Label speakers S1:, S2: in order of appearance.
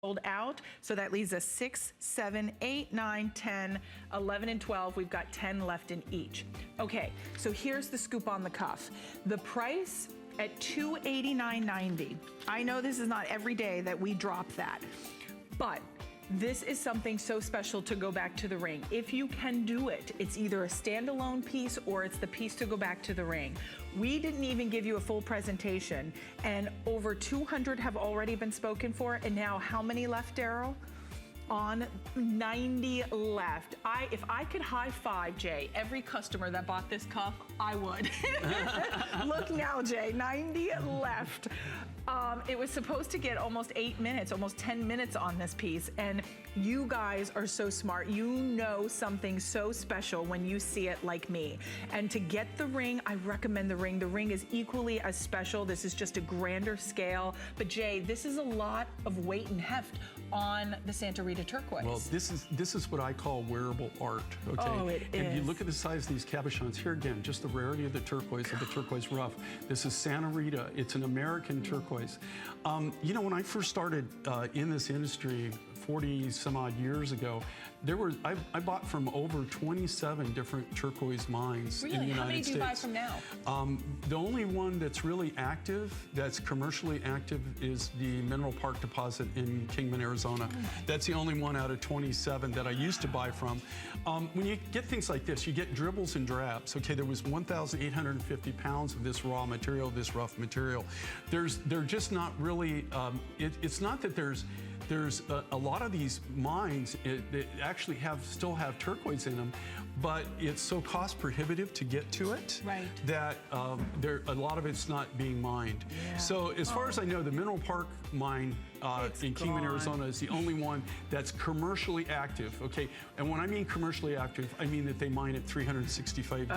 S1: sold out, so that leaves us 6, 7, 8, 9, 10, 11, and 12. We've got 10 left in each. Okay, so here's the scoop on the cuff. The price at $289.90. I know this is not every day that we drop that, but this is something so special to go back to the ring. If you can do it, it's either a standalone piece or it's the piece to go back to the ring. We didn't even give you a full presentation, and over 200 have already been spoken for, and now how many left, Daryl? On 90 left. If I could high five, Jay, every customer that bought this cuff, I would. Look now, Jay, 90 left. It was supposed to get almost 8 minutes, almost 10 minutes on this piece, and you guys are so smart. You know something so special when you see it like me. And to get the ring, I recommend the ring. The ring is equally as special. This is just a grander scale. But Jay, this is a lot of weight and heft on the Santa Rita Turquoise.
S2: Well, this is what I call wearable art, okay?
S1: Oh, it is.
S2: If you look at the size of these cabochons, here again, just the rarity of the turquoise, rough. This is Santa Rita. It's an American turquoise. You know, when I first started in this industry 40 some odd years ago, I bought from over 27 different turquoise mines in the United States.
S1: How many do you buy from now?
S2: The only one that's really active, that's commercially active, is the Mineral Park deposit in Kingman, Arizona. That's the only one out of 27 that I used to buy from. When you get things like this, you get dribbles and drabs. Okay, there was 1,850 pounds of this raw material, this rough material. They're just not really, it's not that there's a lot of these mines that actually still have turquoise in them, but it's so cost prohibitive to get to it that a lot of it's not being mined. Yeah. So as far as I know, the Mineral Park mine in Kingman, Arizona is the only one that's commercially active, okay? And when I mean commercially active, I mean that they mine it 365 days